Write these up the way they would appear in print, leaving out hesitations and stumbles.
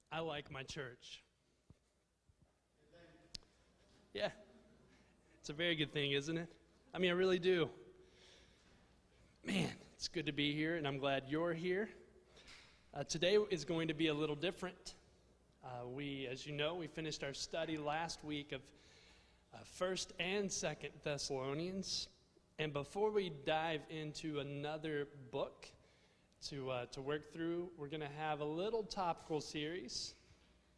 I like my church. Yeah, it's a very good thing, isn't it? I mean, I really do. Man, it's good to be here, and I'm glad you're here. Today is going to be a little different. As you know, we finished our study last week of 1st and 2nd Thessalonians. And before we dive into another book to work through, we're going to have a little topical series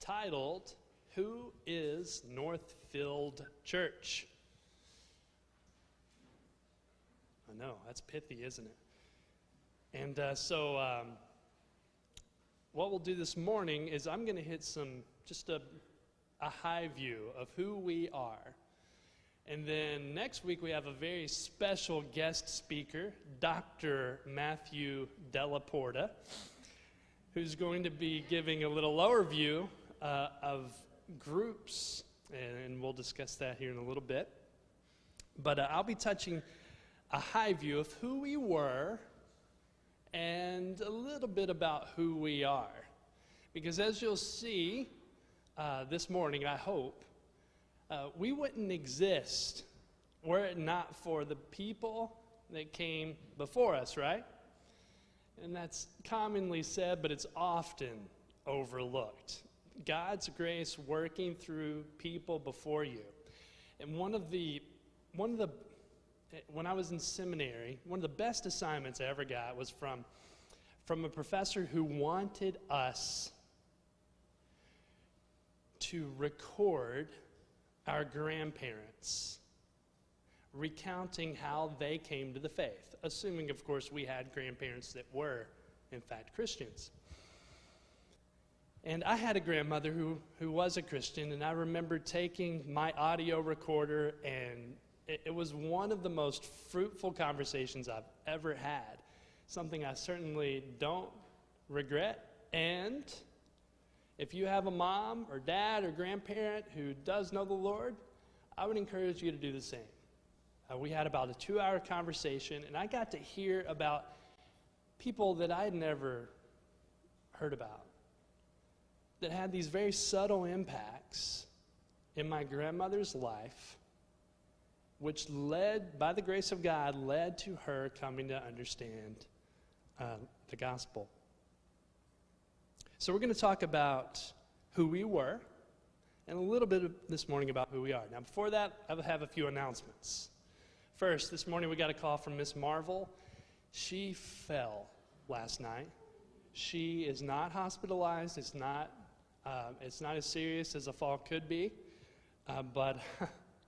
titled, Who is Northfield Church? I know, that's pithy, isn't it? And so what we'll do this morning is I'm going to hit just a high view of who we are. And then next week we have a very special guest speaker, Dr. Matthew Delaporta, who's going to be giving a little overview of groups, and we'll discuss that here in a little bit. But I'll be touching a high view of who we were and a little bit about who we are. Because as you'll see this morning, I hope, we wouldn't exist were it not for the people that came before us, right? And that's commonly said, but it's often overlooked. God's grace working through people before you. And when I was in seminary, one of the best assignments I ever got was from a professor who wanted us to record our grandparents recounting how they came to the faith, assuming, of course, we had grandparents that were, in fact, Christians. And I had a grandmother who was a Christian, and I remember taking my audio recorder, and it was one of the most fruitful conversations I've ever had, something I certainly don't regret. And if you have a mom or dad or grandparent who does know the Lord, I would encourage you to do the same. We had about a 2-hour conversation, and I got to hear about people that I had never heard about, that had these very subtle impacts in my grandmother's life, which led, by the grace of God, led to her coming to understand the gospel. So we're going to talk about who we were and a little bit this morning about who we are. Now, before that, I have a few announcements. First, this morning we got a call from Miss Marvel. She fell last night. She is not hospitalized. It's not as serious as a fall could be, but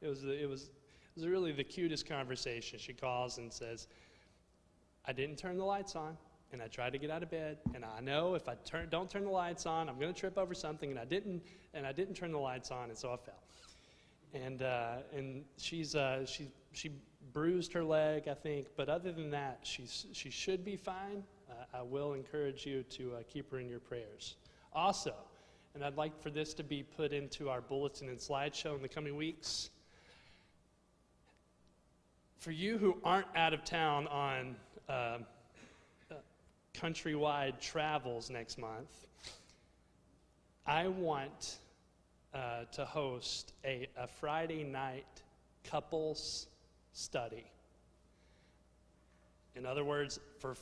it was really the cutest conversation. She calls and says, I didn't turn the lights on, and I tried to get out of bed, and I know if I don't turn the lights on, I'm going to trip over something, and I didn't turn the lights on, and so I fell. And she bruised her leg, I think, but other than that, she should be fine. I will encourage you to keep her in your prayers. Also, and I'd like for this to be put into our bulletin and slideshow in the coming weeks. For you who aren't out of town on countrywide travels next month, I want to host a Friday night couples study. In other words, for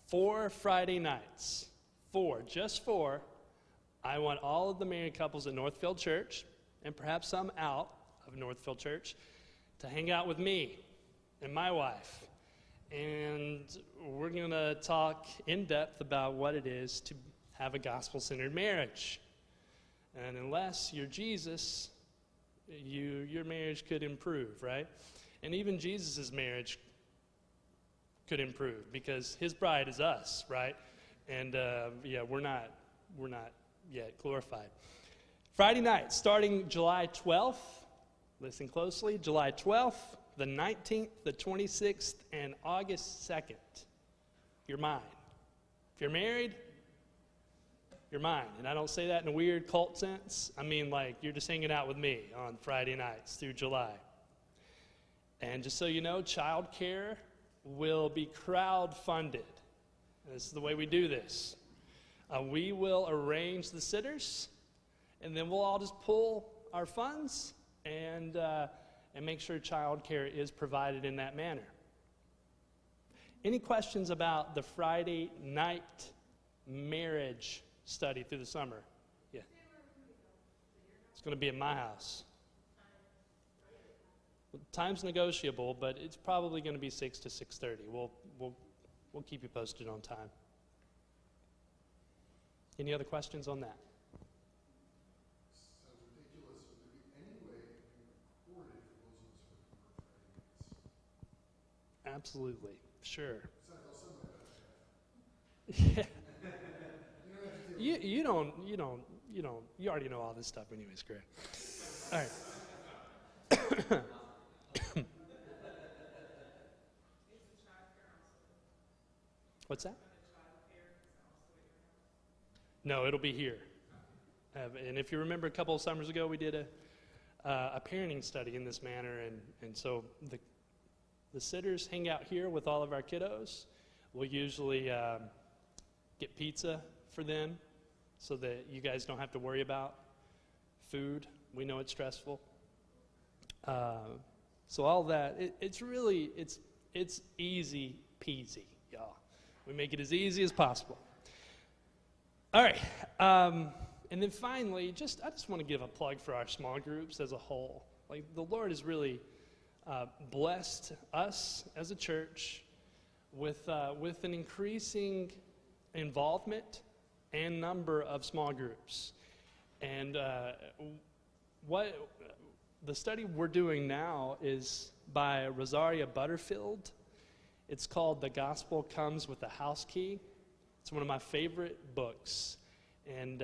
4 Friday nights, just 4, I want all of the married couples at Northfield Church, and perhaps some out of Northfield Church, to hang out with me and my wife. And we're going to talk in depth about what it is to have a gospel-centered marriage. And unless you're Jesus, your marriage could improve, right? And even Jesus' marriage could improve because his bride is us, right? And we're not yet glorified. Friday night, starting July 12th. Listen closely, July 12th. The 19th, the 26th, and August 2nd. You're mine. If you're married, you're mine. And I don't say that in a weird cult sense. I mean, like, you're just hanging out with me on Friday nights through July. And just so you know, child care will be crowd-funded. This is the way we do this. We will arrange the sitters, and then we'll all just pull our funds and make sure childcare is provided in that manner. Any questions about the Friday night marriage study through the summer? Yeah. It's going to be at my house. Time's negotiable, but it's probably going to be 6 to 6:30. We'll keep you posted on time. Any other questions on that? Sounds ridiculous. Would there be any way you can record it for those of us who are Friday nights? Absolutely, sure. Besides, I'll send my Yeah. You don't have to deal with You already know all this stuff anyways, Greg. All right. What's that? No, it'll be here. And if you remember a couple of summers ago, we did a parenting study in this manner, and so the sitters hang out here with all of our kiddos. We'll usually get pizza for them so that you guys don't have to worry about food. We know it's stressful. So all that, it's easy peasy, y'all. We make it as easy as possible. All right. And then finally, I just want to give a plug for our small groups as a whole. Like, the Lord has really blessed us as a church with an increasing involvement and number of small groups. And what the study we're doing now is by Rosaria Butterfield. It's called The Gospel Comes with a House Key. It's one of my favorite books. And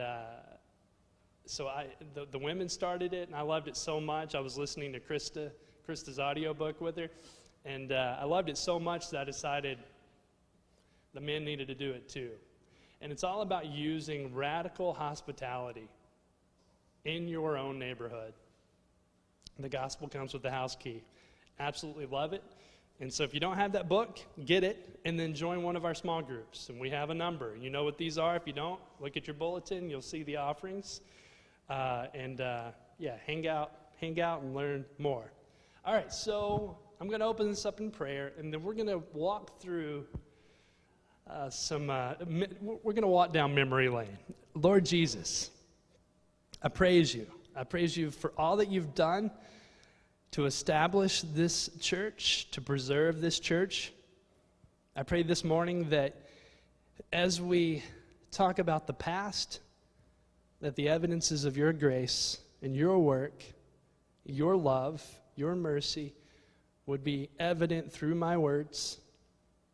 so the women started it, and I loved it so much. I was listening to Krista's audiobook with her, and I loved it so much that I decided the men needed to do it too. And it's all about using radical hospitality in your own neighborhood. The Gospel Comes with the House Key. Absolutely love it. And so if you don't have that book, get it, and then join one of our small groups. And we have a number. You know what these are. If you don't, look at your bulletin. You'll see the offerings. Hang out and learn more. All right, so I'm going to open this up in prayer, and then we're going to walk through we're going to walk down memory lane. Lord Jesus, I praise you. I praise you for all that you've done to establish this church, to preserve this church. I pray this morning that as we talk about the past, that the evidences of your grace and your work, your love, your mercy would be evident through my words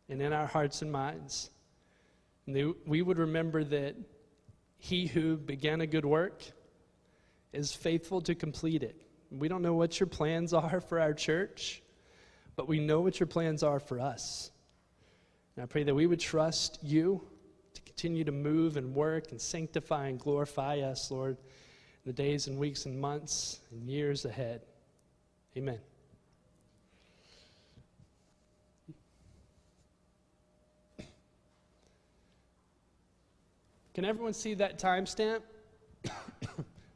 and in our hearts and minds. And that we would remember that he who began a good work is faithful to complete it. We don't know what your plans are for our church, but we know what your plans are for us. And I pray that we would trust you to continue to move and work and sanctify and glorify us, Lord, in the days and weeks and months and years ahead. Amen. Can everyone see that timestamp?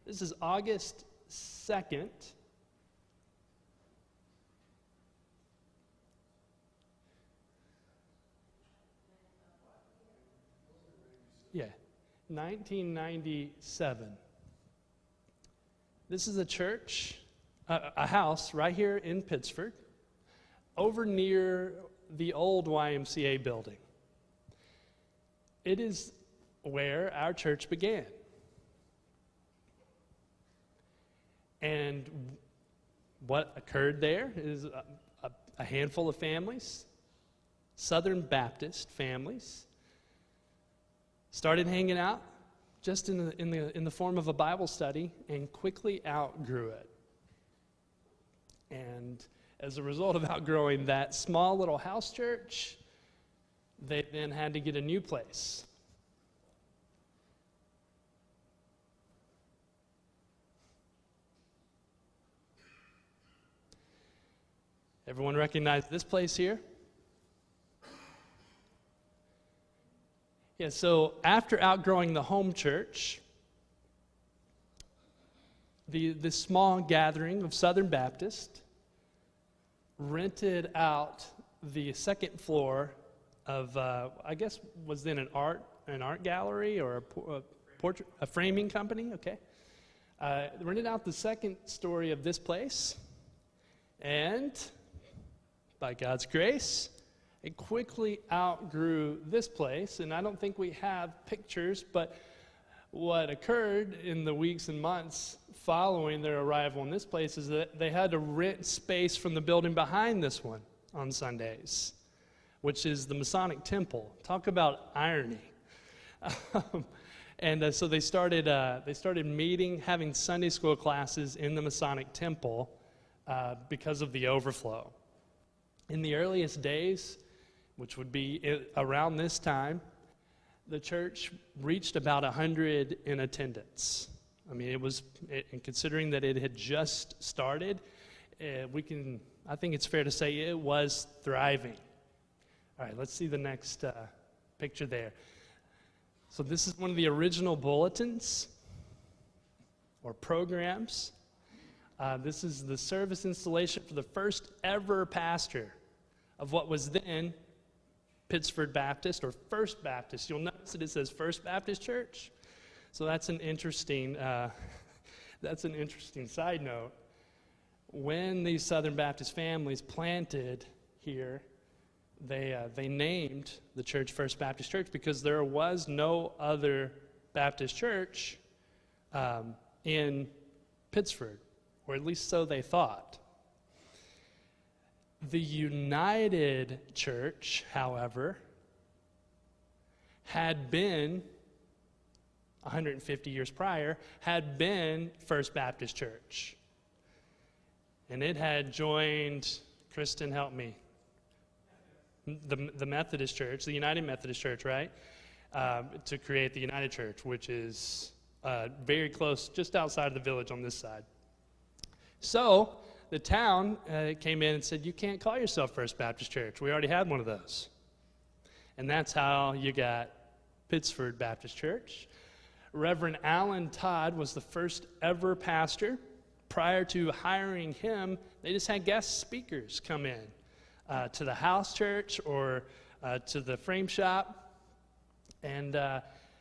This is August 2nd. Yeah, 1997. This is a church, a house right here in Pittsford, over near the old YMCA building. It is where our church began. And what occurred there is a handful of families, Southern Baptist families, started hanging out just in the form of a Bible study and quickly outgrew it. And as a result of outgrowing that small little house church, they then had to get a new place. Everyone recognize this place here? Yeah, so after outgrowing the home church, this small gathering of Southern Baptists rented out the second floor of, I guess, was then an art gallery or a framing company. Okay, rented out the second story of this place, and by God's grace, it quickly outgrew this place. And I don't think we have pictures, but what occurred in the weeks and months following their arrival in this place is that they had to rent space from the building behind this one on Sundays, which is the Masonic Temple. Talk about irony. And so they started meeting, having Sunday school classes in the Masonic Temple because of the overflow. In the earliest days, which would be around this time, the church reached about 100 in attendance. I mean, and considering that it had just started, I think it's fair to say it was thriving. All right, let's see the next picture there. So this is one of the original bulletins or programs. This is the service installation for the first ever pastor of what was then Pittsford Baptist or First Baptist. You'll notice that it says First Baptist Church. So that's an interesting side note. When these Southern Baptist families planted here, they named the church First Baptist Church because there was no other Baptist church in Pittsford, or at least so they thought. The United Church, however, had been 150 years prior, had been First Baptist Church. And it had joined, Kristen, help me, the Methodist Church, the United Methodist Church, right? To create the United Church, which is very close, just outside of the village on this side. So the town came in and said, you can't call yourself First Baptist Church. We already had one of those. And that's how you got Pittsford Baptist Church. Reverend Alan Todd was the first ever pastor. Prior to hiring him, they just had guest speakers come in to the house church or to the frame shop. And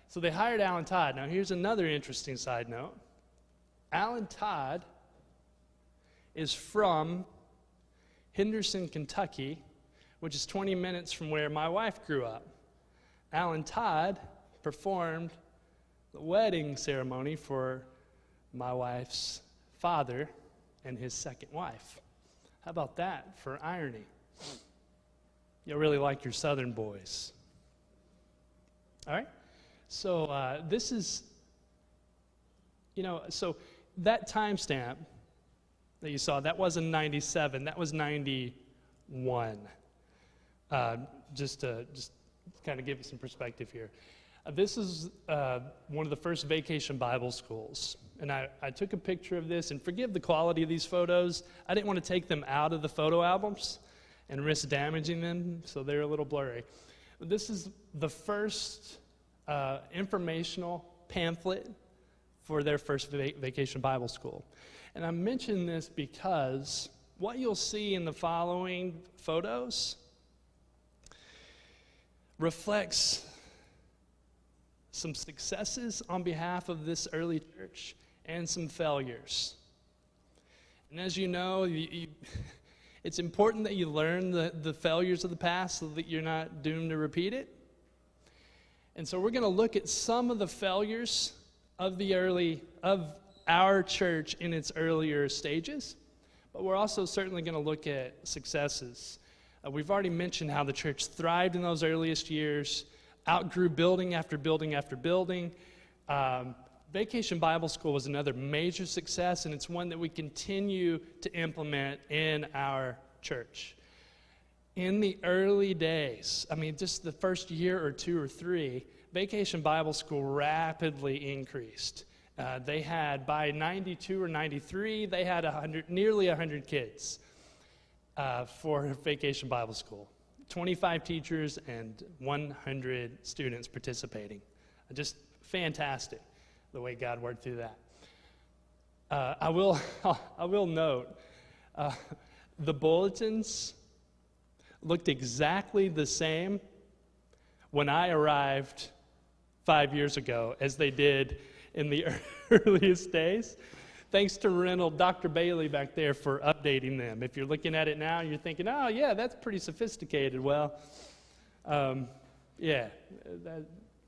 so they hired Alan Todd. Now here's another interesting side note. Alan Todd is from Henderson, Kentucky, which is 20 minutes from where my wife grew up. Alan Todd performed the wedding ceremony for my wife's father and his second wife. How about that for irony? You really like your Southern boys. All right? So this is, so that timestamp that you saw, that wasn't 97, that was 91. Just kind of give you some perspective here. This is one of the first vacation Bible schools. And I took a picture of this, and forgive the quality of these photos. I didn't want to take them out of the photo albums and risk damaging them, so they're a little blurry. But this is the first informational pamphlet for their first vacation Bible school. And I mention this because what you'll see in the following photos reflects some successes on behalf of this early church and some failures. And as you know, it's important that you learn the failures of the past so that you're not doomed to repeat it. And so we're going to look at some of the failures of our church in its earlier stages, but we're also certainly going to look at successes. We've already mentioned how the church thrived in those earliest years, outgrew building after building after building. Vacation Bible School was another major success, and it's one that we continue to implement in our church. In the early days, just the first year or two or three, Vacation Bible School rapidly increased. They had, by 92 or 93, they had nearly 100 kids for Vacation Bible School. 25 teachers and 100 students participating. Just fantastic the way God worked through that. I will note, the bulletins looked exactly the same when I arrived 5 years ago as they did in the earliest days. Thanks to Reynold, Dr. Bailey back there for updating them. If you're looking at it now, you're thinking, oh, yeah, that's pretty sophisticated. Well,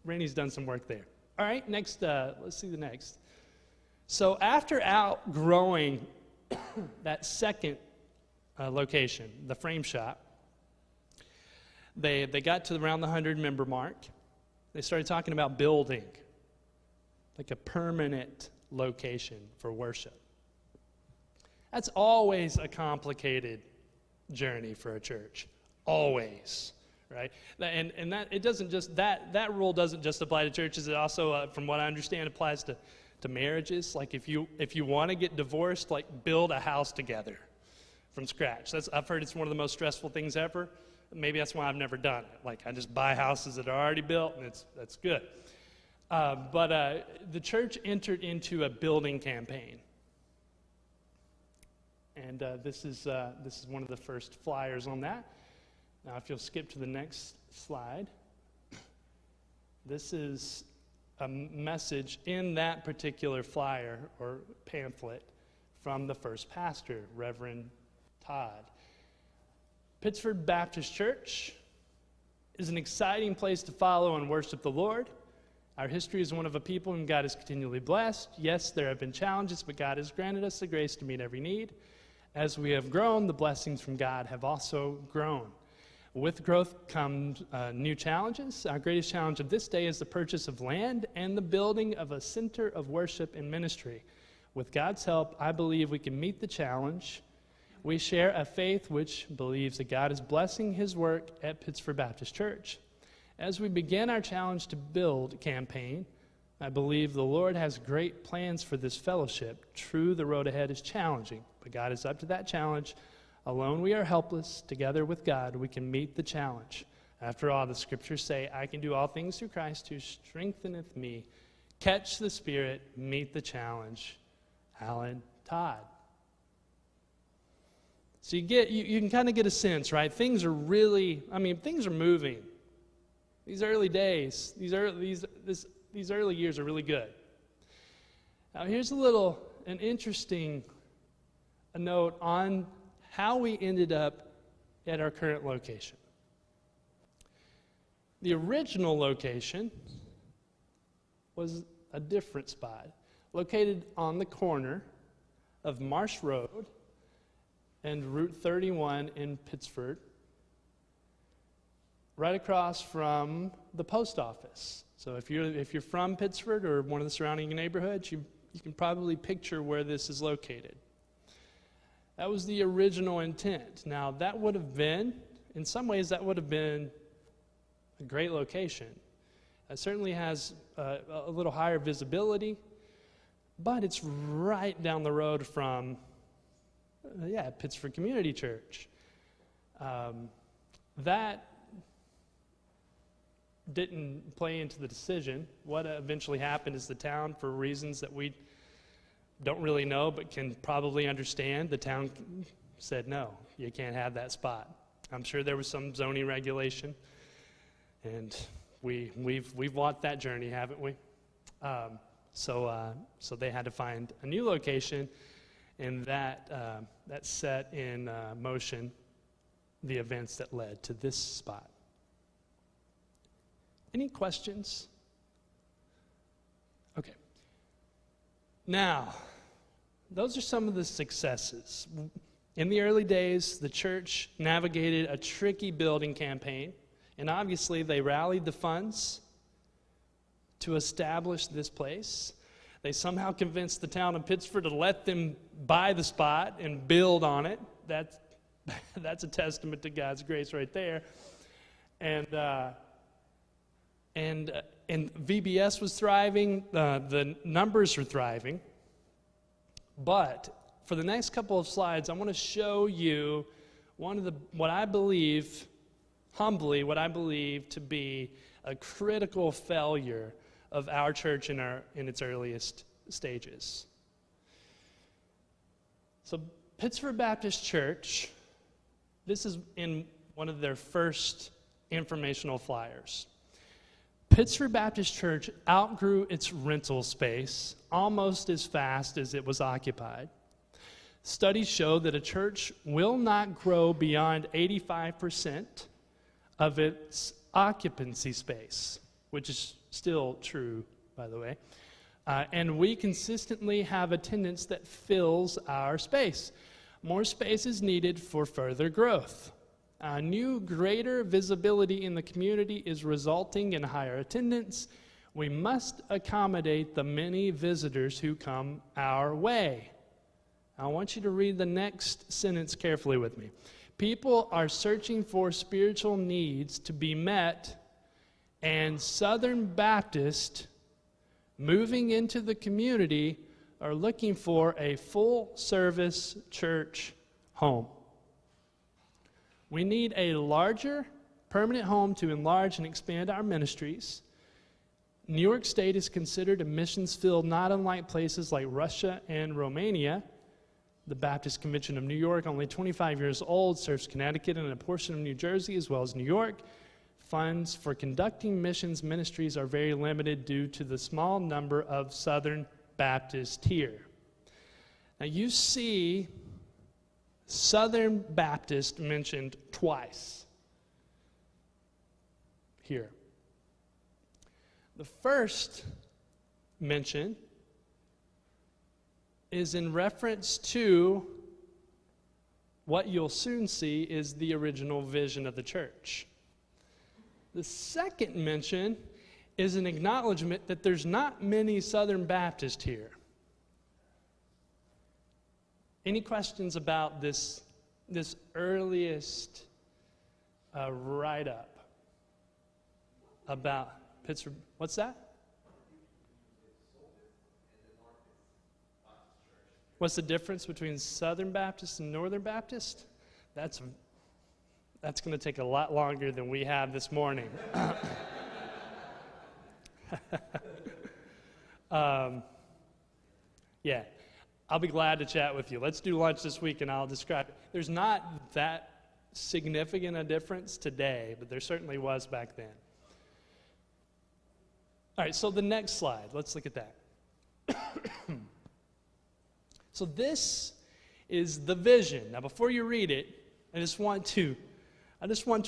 Rainey's done some work there. All right, next, let's see the next. So after outgrowing that second location, the frame shop, they got to around the 100-member mark. They started talking about building, like a permanent location for worship. That's always a complicated journey for a church. Always, right? And that it doesn't just that rule doesn't just apply to churches. It also, from what I understand, applies to marriages. Like if you want to get divorced, like build a house together from scratch. I've heard it's one of the most stressful things ever. Maybe that's why I've never done it. Like I just buy houses that are already built, and that's good. But the church entered into a building campaign, and this is one of the first flyers on that. Now, if you'll skip to the next slide, this is a message in that particular flyer or pamphlet from the first pastor, Reverend Todd. Pittsford Baptist Church is an exciting place to follow and worship the Lord. Our history is one of a people whom God has continually blessed. Yes, there have been challenges, but God has granted us the grace to meet every need. As we have grown, the blessings from God have also grown. With growth comes new challenges. Our greatest challenge of this day is the purchase of land and the building of a center of worship and ministry. With God's help, I believe we can meet the challenge. We share a faith which believes that God is blessing His work at Pittsford Baptist Church. As we begin our Challenge to Build campaign, I believe the Lord has great plans for this fellowship. True, the road ahead is challenging, but God is up to that challenge. Alone we are helpless. Together with God, we can meet the challenge. After all, the scriptures say, I can do all things through Christ who strengtheneth me. Catch the Spirit, meet the challenge. Alan Todd. So you can kind of get a sense, right? Things are moving. These early days, these early years are really good. Now here's an interesting note on how we ended up at our current location. The original location was a different spot, located on the corner of Marsh Road and Route 31 in Pittsford, right across from the post office. So if you're from Pittsford or one of the surrounding neighborhoods, you can probably picture where this is located. That was the original intent. Now, that would have been, in some ways, a great location. It certainly has a little higher visibility, but it's right down the road from, Pittsford Community Church. That didn't play into the decision. What eventually happened is the town, for reasons that we don't really know but can probably understand, the town said, no, you can't have that spot. I'm sure there was some zoning regulation, and we've walked that journey, haven't we? So they had to find a new location, and that set in motion the events that led to this spot. Any questions? Okay. Now, those are some of the successes. In the early days, the church navigated a tricky building campaign, and obviously they rallied the funds to establish this place. They somehow convinced the town of Pittsford to let them buy the spot and build on it. That's a testament to God's grace right there. And VBS was thriving, the numbers were thriving. But for the next couple of slides, I want to show you what I believe humbly, what I believe to be a critical failure of our church in its earliest stages. So Pittsford Baptist Church, this is in one of their first informational flyers. Pittsford Baptist Church outgrew its rental space almost as fast as it was occupied. Studies show that a church will not grow beyond 85% of its occupancy space, which is still true, by the way. And we consistently have attendance that fills our space. More space is needed for further growth. New, greater visibility in the community is resulting in higher attendance. We must accommodate the many visitors who come our way. I want you to read the next sentence carefully with me. People are searching for spiritual needs to be met, and Southern Baptists moving into the community are looking for a full-service church home. We need a larger, permanent home to enlarge and expand our ministries. New York State is considered a missions field not unlike places like Russia and Romania. The Baptist Convention of New York, only 25 years old, serves Connecticut and a portion of New Jersey as well as New York. Funds for conducting missions ministries are very limited due to the small number of Southern Baptists here. Now you see Southern Baptist mentioned twice here. The first mention is in reference to what you'll soon see is the original vision of the church. The second mention is an acknowledgement that there's not many Southern Baptists here. Any questions about this earliest write-up about Pittsburgh? What's that? What's the difference between Southern Baptist and Northern Baptist? That's going to take a lot longer than we have this morning. Yeah, I'll be glad to chat with you. Let's do lunch this week and I'll describe it. There's not that significant a difference today, but there certainly was back then. All right, so the next slide, let's look at that. So this is the vision. Now before you read it, I just want to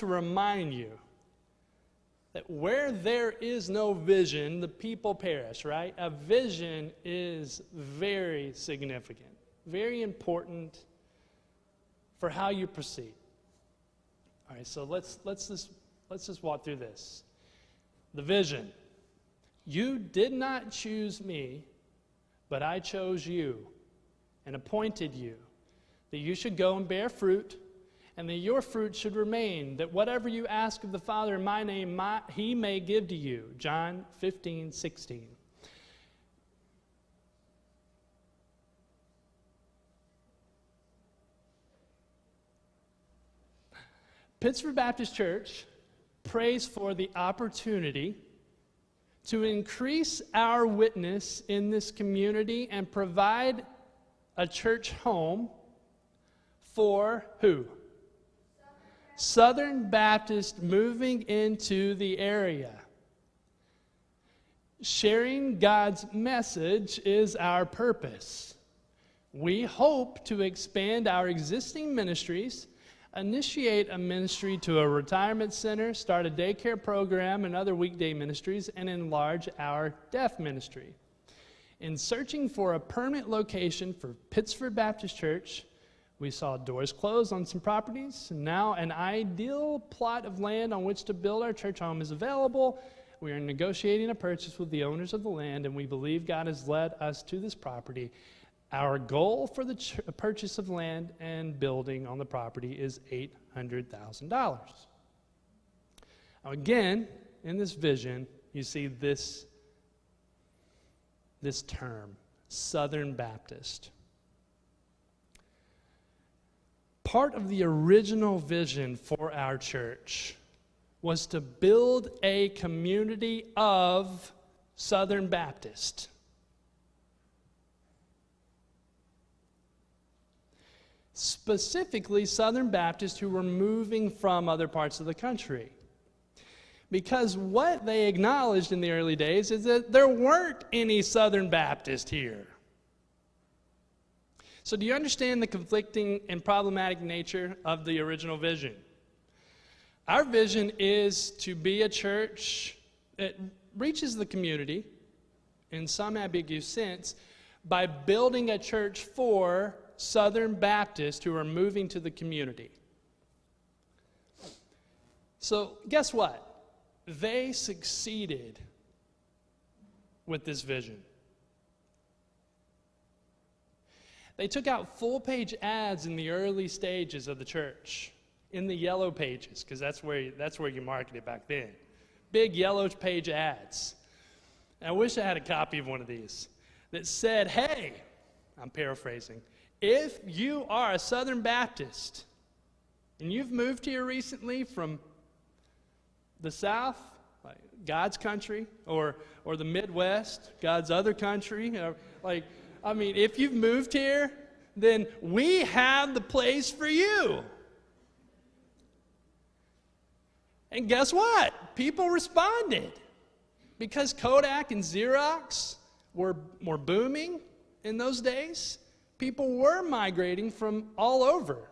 remind you that where there is no vision, the people perish, right? A vision is very significant, very important for how you proceed. All right, so let's just walk through this. The vision. You did not choose me, but I chose you and appointed you, that you should go and bear fruit, and that your fruit should remain, that whatever you ask of the Father in my name, he may give to you. John 15:16. Pittsford Baptist Church prays for the opportunity to increase our witness in this community and provide a church home for who? Southern Baptist moving into the area. Sharing God's message is our purpose. We hope to expand our existing ministries, initiate a ministry to a retirement center, start a daycare program and other weekday ministries, and enlarge our deaf ministry. In searching for a permanent location for Pittsford Baptist Church, we saw doors close on some properties. Now an ideal plot of land on which to build our church home is available. We are negotiating a purchase with the owners of the land, and we believe God has led us to this property. Our goal for the purchase of land and building on the property is $800,000. Now again, in this vision, you see this term, Southern Baptist. Part of the original vision for our church was to build a community of Southern Baptists. Specifically, Southern Baptists who were moving from other parts of the country. Because what they acknowledged in the early days is that there weren't any Southern Baptists here. So do you understand the conflicting and problematic nature of the original vision? Our vision is to be a church that reaches the community in some ambiguous sense by building a church for Southern Baptists who are moving to the community. So guess what? They succeeded with this vision. They took out full-page ads in the early stages of the church, in the yellow pages, because that's where you marketed back then. Big yellow page ads. And I wish I had a copy of one of these that said, hey, I'm paraphrasing, if you are a Southern Baptist and you've moved here recently from the South, like God's country, or the Midwest, God's other country, if you've moved here, then we have the place for you. And guess what? People responded. Because Kodak and Xerox were booming in those days, people were migrating from all over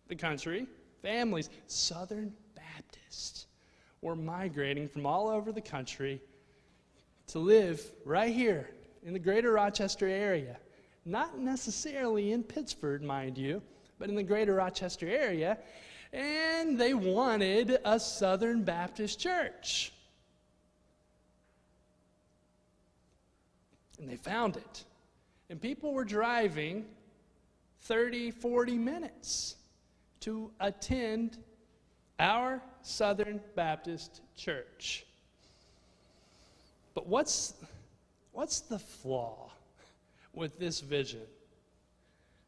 the country. Families, Southern Baptists, were migrating from all over the country to live right here in the greater Rochester area. Not necessarily in Pittsburgh, mind you, but in the greater Rochester area. And they wanted a Southern Baptist church. And they found it. And people were driving 30, 40 minutes to attend our Southern Baptist church. But what's the flaw with this vision?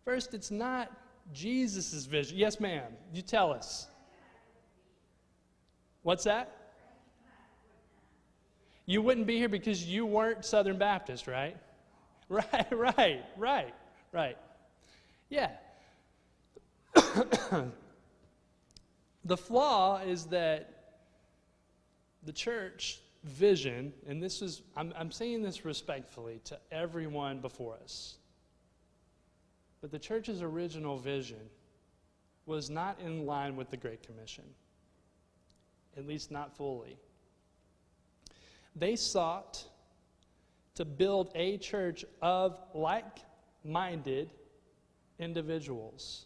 First, it's not Jesus' vision. Yes, ma'am. You tell us. What's that? You wouldn't be here because you weren't Southern Baptist, right? Right. Yeah. The flaw is that the church vision, and this is, I'm saying this respectfully to everyone before us, but the church's original vision was not in line with the Great Commission, at least not fully. They sought to build a church of like-minded individuals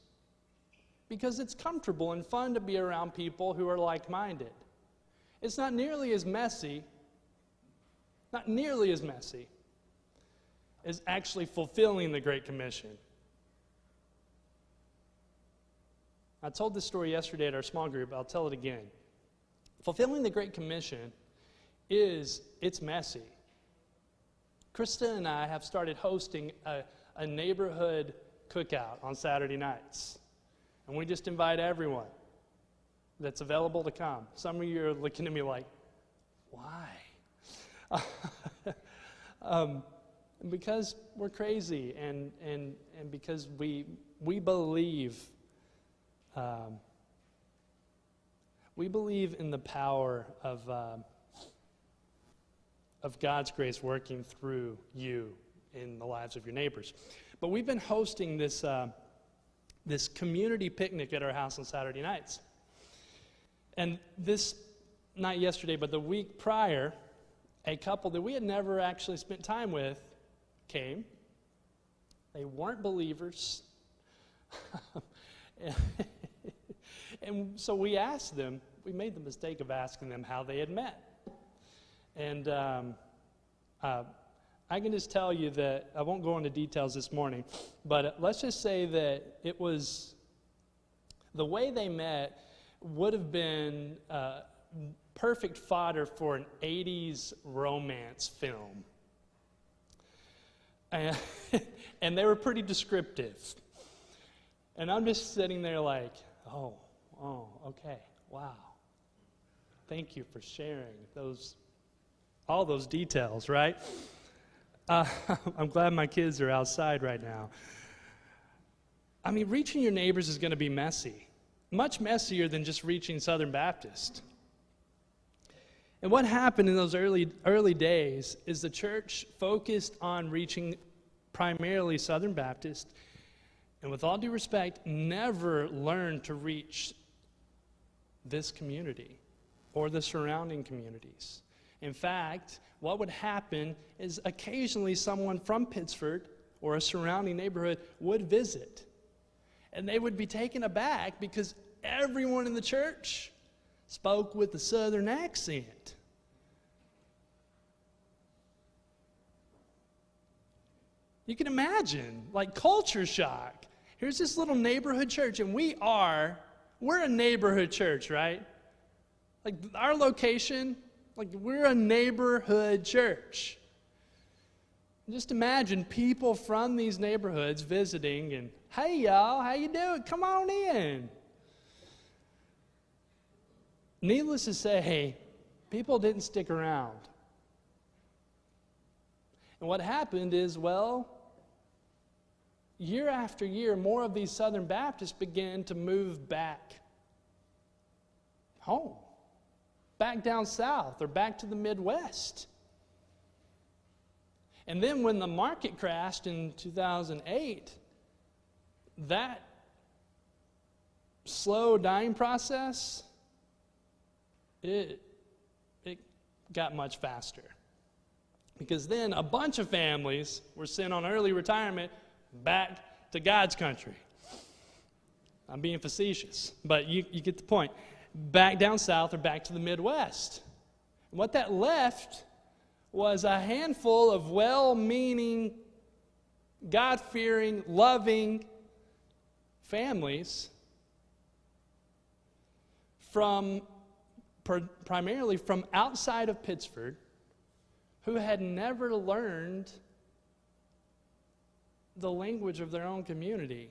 because it's comfortable and fun to be around people who are like-minded. It's not nearly as messy as actually fulfilling the Great Commission. I told this story yesterday at our small group. I'll tell it again. Fulfilling the Great Commission it's messy. Krista and I have started hosting a neighborhood cookout on Saturday nights. And we just invite everyone that's available to come. Some of you are looking at me like, why? Because we're crazy and because we believe in the power of God's grace working through you in the lives of your neighbors. But we've been hosting this community picnic at our house on Saturday nights. And this, not yesterday, but the week prior, a couple that we had never actually spent time with came. They weren't believers. And so we asked them, we made the mistake of asking them how they had met. And I can just tell you that, I won't go into details this morning, but let's just say that it was, the way they met would have been perfect fodder for an 80s romance film. And they were pretty descriptive. And I'm just sitting there like, oh, okay, wow. Thank you for sharing all those details, right? I'm glad my kids are outside right now. I mean, reaching your neighbors is going to be messy, much messier than just reaching Southern Baptist. And what happened in those early days is the church focused on reaching primarily Southern Baptist, and with all due respect, never learned to reach this community or the surrounding communities. In fact, what would happen is occasionally someone from Pittsford or a surrounding neighborhood would visit, and they would be taken aback because everyone in the church spoke with a Southern accent. You can imagine, like, culture shock. Here's this little neighborhood church, and we're a neighborhood church, right? Like, our location, like, we're a neighborhood church. Just imagine people from these neighborhoods visiting and, hey, y'all, how you doing? Come on in. Needless to say, people didn't stick around. And what happened is, well, year after year, more of these Southern Baptists began to move back home, back down south, or back to the Midwest. And then when the market crashed in 2008, that slow dying process, it got much faster. Because then a bunch of families were sent on early retirement back to God's country. I'm being facetious, but you get the point. Back down south or back to the Midwest. And what that left was a handful of well-meaning, God-fearing, loving families primarily from outside of Pittsford who had never learned the language of their own community.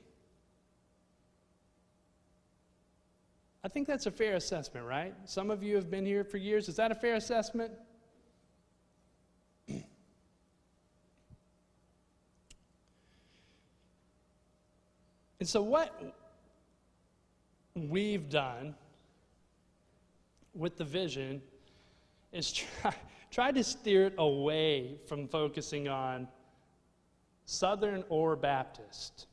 I think that's a fair assessment, right? Some of you have been here for years. Is that a fair assessment? And so what we've done with the vision is try to steer it away from focusing on Southern or Baptist.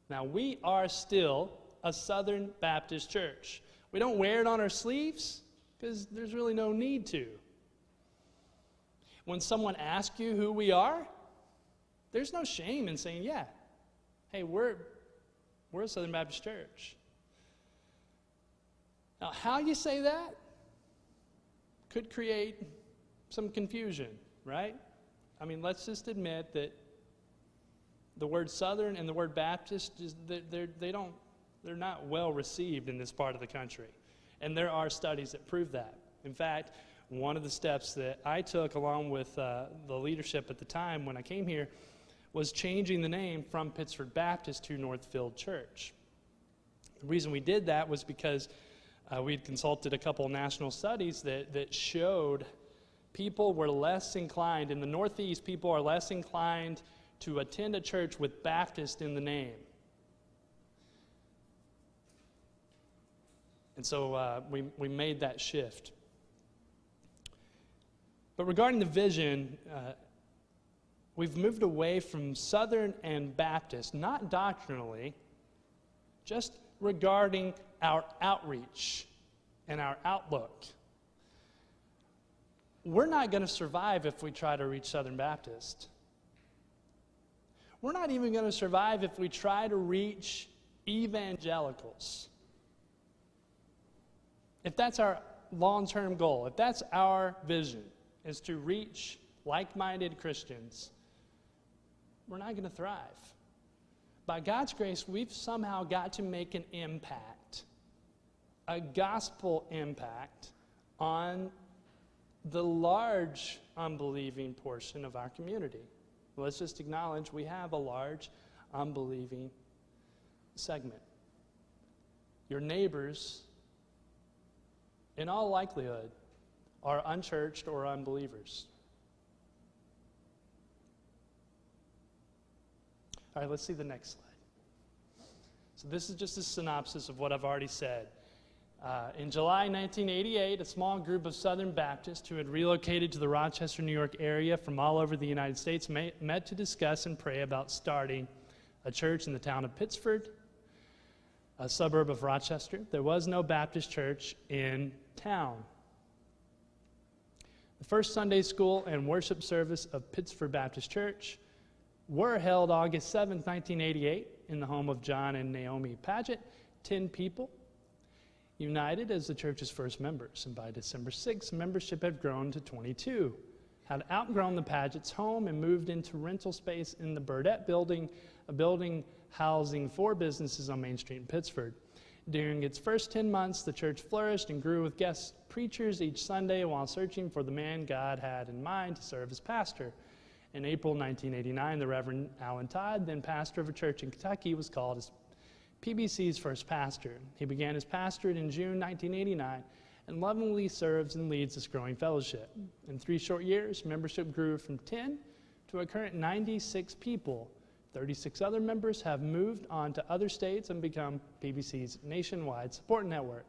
Now, we are still a Southern Baptist church. We don't wear it on our sleeves because there's really no need to. When someone asks you who we are, there's no shame in saying, yeah, hey, we're a Southern Baptist church. Now, how you say that could create some confusion, right? I mean, let's just admit that the word Southern and the word Baptist, they're not well received in this part of the country. And there are studies that prove that. In fact, one of the steps that I took along with the leadership at the time when I came here was changing the name from Pittsford Baptist to Northfield Church. The reason we did that was because we'd consulted a couple national studies that showed people were less inclined, in the Northeast, people are less inclined to attend a church with Baptist in the name. And so we made that shift. But regarding the vision, we've moved away from Southern and Baptist, not doctrinally, just regarding our outreach and our outlook. We're not going to survive if we try to reach Southern Baptist. We're not even going to survive if we try to reach evangelicals. If that's our long-term goal, if that's our vision, is to reach like-minded Christians, we're not going to thrive. By God's grace, we've somehow got to make an impact, a gospel impact on the large unbelieving portion of our community. Let's just acknowledge we have a large unbelieving segment. Your neighbors in all likelihood, are unchurched or unbelievers. All right, let's see the next slide. So this is just a synopsis of what I've already said. In July 1988, a small group of Southern Baptists who had relocated to the Rochester, New York area from all over the United States met to discuss and pray about starting a church in the town of Pittsford, a suburb of Rochester. There was no Baptist church in town. The first Sunday school and worship service of Pittsford Baptist Church were held August 7, 1988, in the home of John and Naomi Paget, 10 people united as the church's first members, and by December 6, membership had grown to 22, had outgrown the Paget's home and moved into rental space in the Burdett Building, a building housing 4 businesses on Main Street in Pittsford. During its first 10 months, the church flourished and grew with guest preachers each Sunday while searching for the man God had in mind to serve as pastor. In April 1989, the Reverend Alan Todd, then pastor of a church in Kentucky, was called as PBC's first pastor. He began his pastorate in June 1989 and lovingly serves and leads this growing fellowship. In 3 short years, membership grew from 10 to a current 96 people. 36 other members have moved on to other states and become PBC's nationwide support network.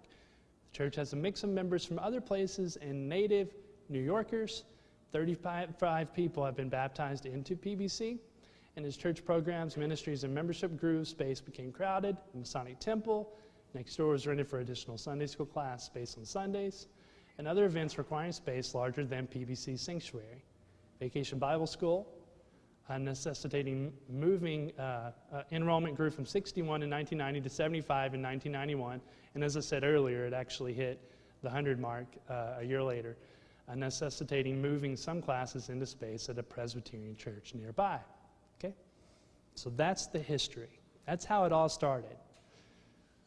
The church has a mix of members from other places and native New Yorkers. 35 people have been baptized into PBC. And as church programs, ministries, and membership grew, space became crowded. The Masonic Temple next door was rented for additional Sunday school class space on Sundays, and other events requiring space larger than PBC's sanctuary. Vacation Bible School, necessitating moving, enrollment grew from 61 in 1990 to 75 in 1991, and as I said earlier, it actually hit the 100 mark a year later, necessitating moving some classes into space at a Presbyterian church nearby. Okay? So that's the history. That's how it all started.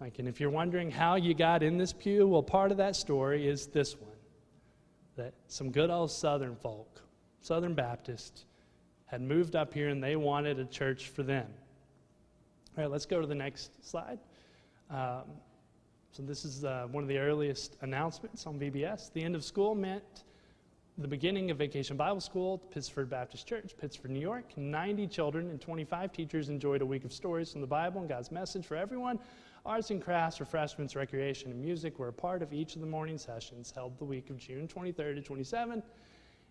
And if you're wondering how you got in this pew, well, part of that story is this one, that some good old Southern folk, Southern Baptists, had moved up here and they wanted a church for them. All right, let's go to the next slide. So this is one of the earliest announcements on VBS. The end of school meant the beginning of Vacation Bible School at Pittsford Baptist Church, Pittsford, New York. 90 children and 25 teachers enjoyed a week of stories from the Bible and God's message for everyone. Arts and crafts, refreshments, recreation, and music were a part of each of the morning sessions held the week of June 23rd to 27th. And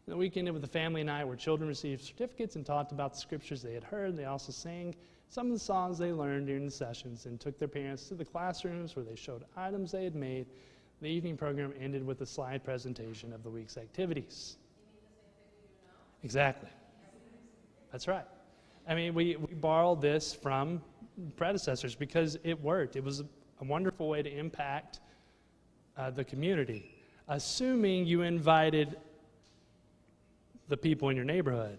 the week ended with a family night where children received certificates and talked about the scriptures they had heard. They also sang some of the songs they learned during the sessions and took their parents to the classrooms where they showed items they had made. The evening program ended with a slide presentation of the week's activities. Exactly. That's right. I mean, we borrowed this from predecessors because it worked. It was a wonderful way to impact the community, assuming you invited the people in your neighborhood.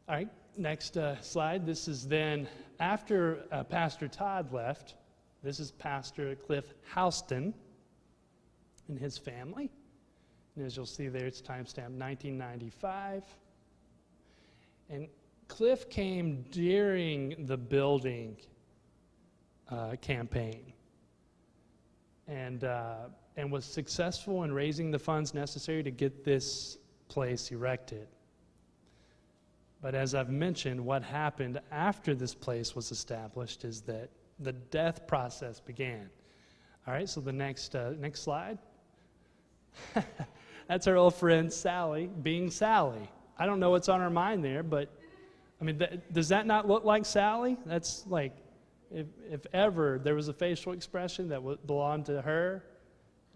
All right, next slide. This is then after Pastor Todd left. This is Pastor Cliff Houston and his family. And as you'll see there, it's timestamped 1995. And Cliff came during the building campaign and was successful in raising the funds necessary to get this place erected. But as I've mentioned, what happened after this place was established is that the death process began. All right, so the next slide. That's our old friend Sally, being Sally. I don't know what's on her mind there, but I mean, does that not look like Sally? That's like, if ever there was a facial expression that belonged to her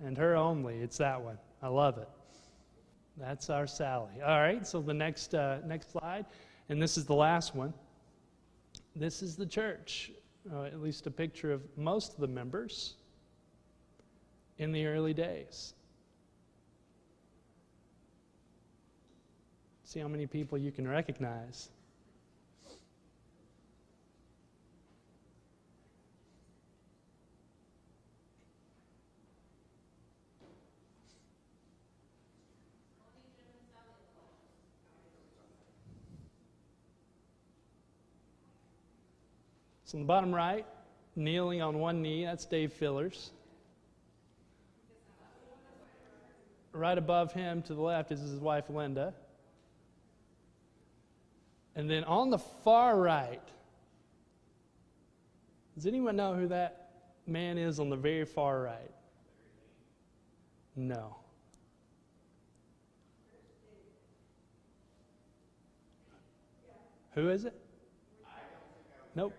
and her only, it's that one. I love it. That's our Sally. All right, so the next slide, and this is the last one. This is the church, at least a picture of most of the members in the early days. See how many people you can recognize. So in the bottom right, kneeling on one knee, that's Dave Fillers. right above him to the left is his wife, Linda. And then on the far right, does anyone know who that man is on the very far right? No. Who is it? Nope.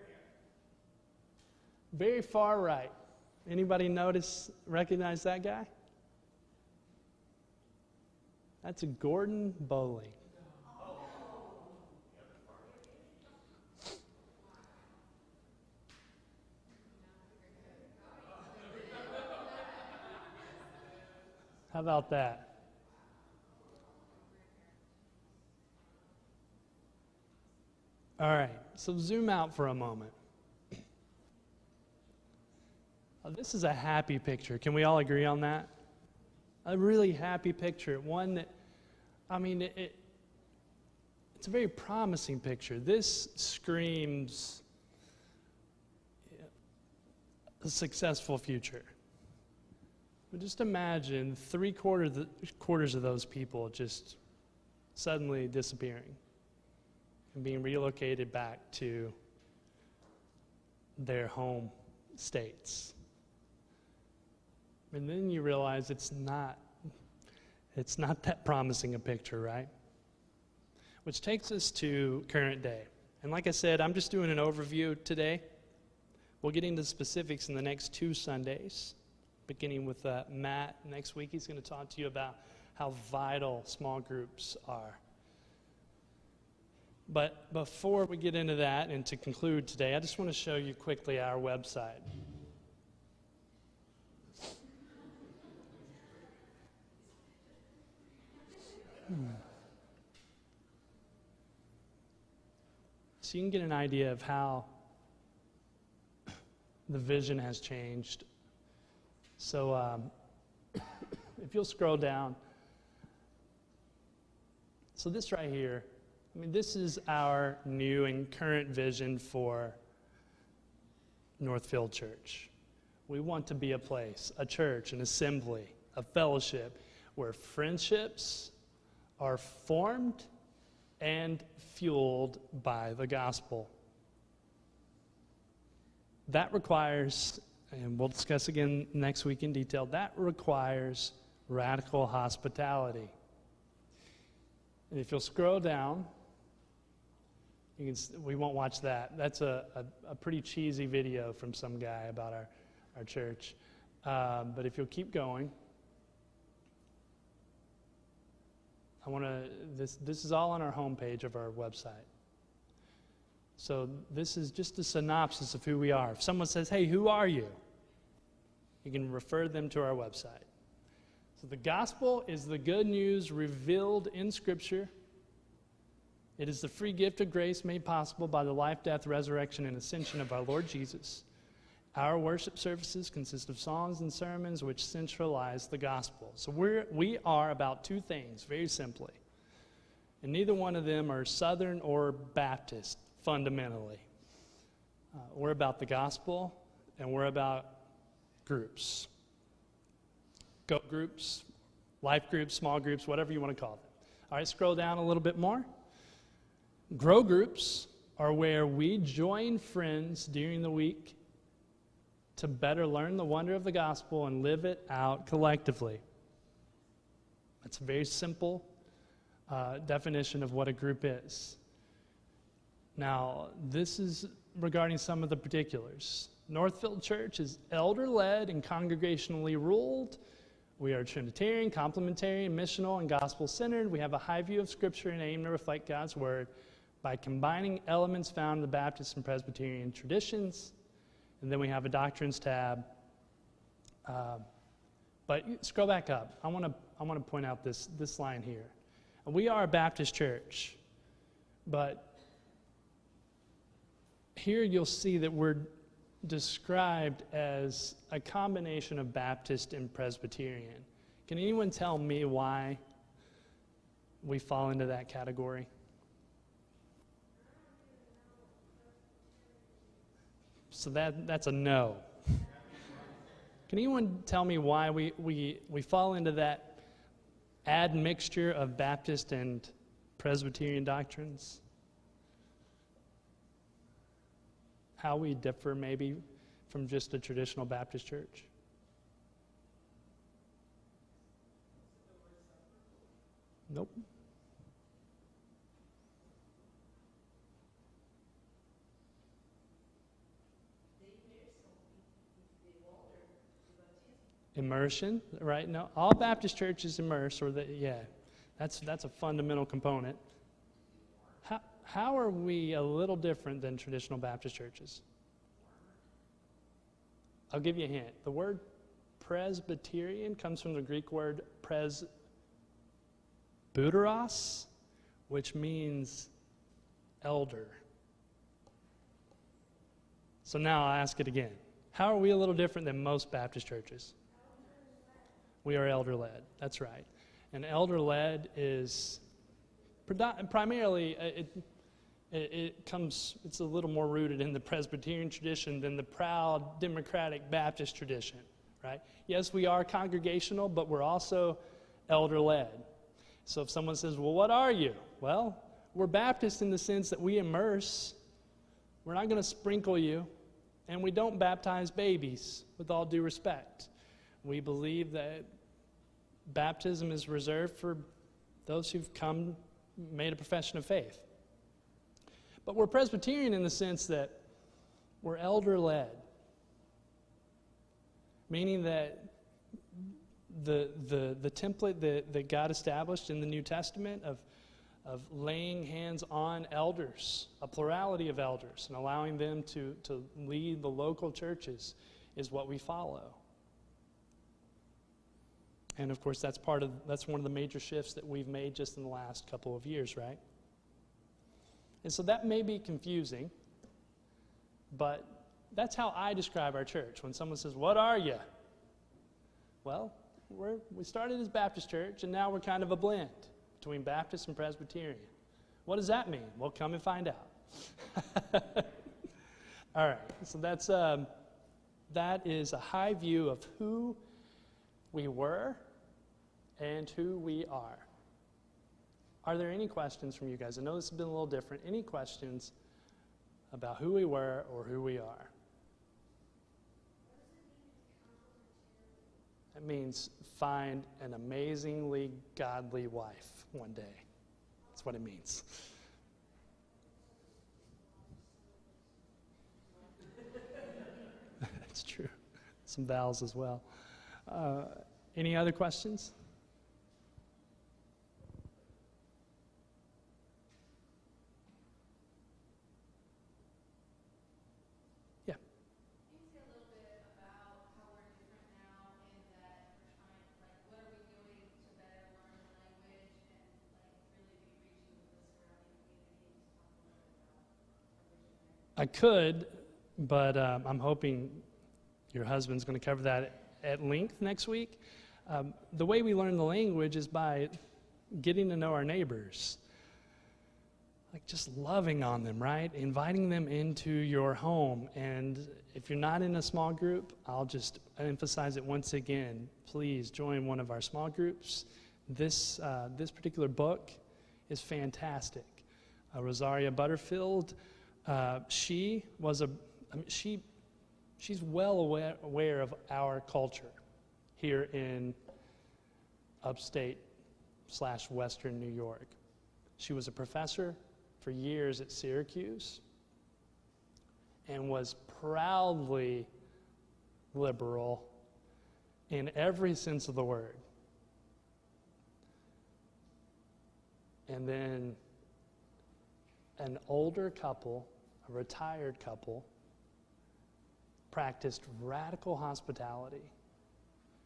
Very far right. Anybody recognize that guy? That's a Gordon Bowling. How about that? All right, so zoom out for a moment. This is a happy picture. Can we all agree on that? A really happy picture. One that, it's a very promising picture. This screams a successful future. But just imagine 3/4 of those people just suddenly disappearing and being relocated back to their home states. And then you realize it's not that promising a picture, right? Which takes us to current day. And like I said, I'm just doing an overview today. We'll get into specifics in the next 2 Sundays, beginning with Matt. Next week, he's going to talk to you about how vital small groups are. But before we get into that and to conclude today, I just want to show you quickly our website. So you can get an idea of how the vision has changed. So if you'll scroll down. So this right here, this is our new and current vision for Northfield Church. We want to be a place, a church, an assembly, a fellowship where friendships are formed and fueled by the gospel. That requires, and we'll discuss again next week in detail, that requires radical hospitality. And if you'll scroll down, we won't watch that. That's a pretty cheesy video from some guy about our church. But if you'll keep going, this is all on our homepage of our website. So this is just a synopsis of who we are. If someone says, hey, who are you? You can refer them to our website. So the gospel is the good news revealed in Scripture. It is the free gift of grace made possible by the life, death, resurrection, and ascension of our Lord Jesus. Our worship services consist of songs and sermons which centralize the gospel. So we are about 2 things, very simply. And neither one of them are Southern or Baptist, fundamentally. We're about the gospel, and we're about groups. Go groups, life groups, small groups, whatever you want to call them. All right, scroll down a little bit more. Grow groups are where we join friends during the week to better learn the wonder of the gospel and live it out collectively. That's a very simple definition of what a group is. Now, this is regarding some of the particulars. Northfield Church is elder-led and congregationally ruled. We are Trinitarian, complementarian, missional, and gospel-centered. We have a high view of Scripture and aim to reflect God's Word by combining elements found in the Baptist and Presbyterian traditions. And then we have a doctrines tab. But scroll back up. I want to point out this line here. We are a Baptist church, but here you'll see that we're described as a combination of Baptist and Presbyterian. Can anyone tell me why we fall into that category? So that's a no. Can anyone tell me why we fall into that admixture of Baptist and Presbyterian doctrines. How we differ maybe from just a traditional Baptist church. Nope. Immersion, right? No, all Baptist churches immerse, that's a fundamental component. How are we a little different than traditional Baptist churches? I'll give you a hint. The word Presbyterian comes from the Greek word presbyteros, which means elder. So now I'll ask it again. How are we a little different than most Baptist churches? We are elder-led. That's right. And elder-led is primarily, it's a little more rooted in the Presbyterian tradition than the proud democratic Baptist tradition, right? Yes, we are congregational, but we're also elder-led. So if someone says, well, what are you? Well, we're Baptist in the sense that we immerse. We're not going to sprinkle you, and we don't baptize babies, with all due respect. We believe that baptism is reserved for those who've made a profession of faith. But we're Presbyterian in the sense that we're elder-led, meaning that the template that God established in the New Testament of laying hands on elders, a plurality of elders, and allowing them to lead the local churches is what we follow. And of course, that's one of the major shifts that we've made just in the last couple of years, right? And so that may be confusing, but that's how I describe our church. When someone says, what are you? Well, we started as Baptist church, and now we're kind of a blend between Baptist and Presbyterian. What does that mean? Well, come and find out. All right, so that is a high view of who we were and who we are. Are there any questions from you guys? I know this has been a little different. Any questions about who we were or who we are? It means find an amazingly godly wife one day. That's what it means. That's true. Some vowels as well. Any other questions? Yeah. Can you say a little bit about how we're different now in that we're trying, like, what are we doing to better learn the language and, like, really be reaching with the surrounding community? Talk a little bit about our vision there. I could, but I'm hoping your husband's going to cover that at length next week. The way we learn the language is by getting to know our neighbors. Like just loving on them, right? Inviting them into your home. And if you're not in a small group, I'll just emphasize it once again. Please join one of our small groups. This particular book is fantastic. Rosaria Butterfield, she's well aware of our culture here in upstate/Western New York. She was a professor for years at Syracuse and was proudly liberal in every sense of the word. And then an older couple, a retired couple, practiced radical hospitality.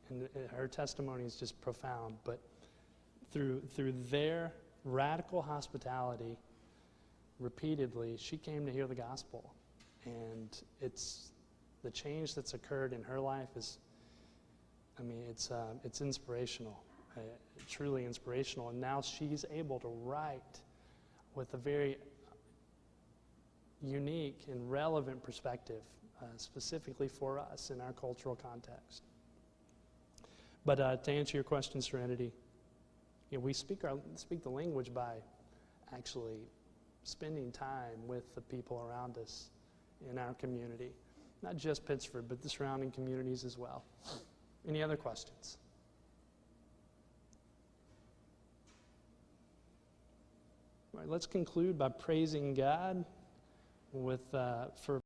And her testimony is just profound, but through their radical hospitality, repeatedly, she came to hear the gospel. And it's the change that's occurred in her life is, it's inspirational, truly inspirational. And now she's able to write with a very unique and relevant perspective, specifically for us in our cultural context. But to answer your question, Serenity, we speak the language by actually spending time with the people around us in our community. Not just Pittsford, but the surrounding communities as well. Any other questions? All right, let's conclude by praising God for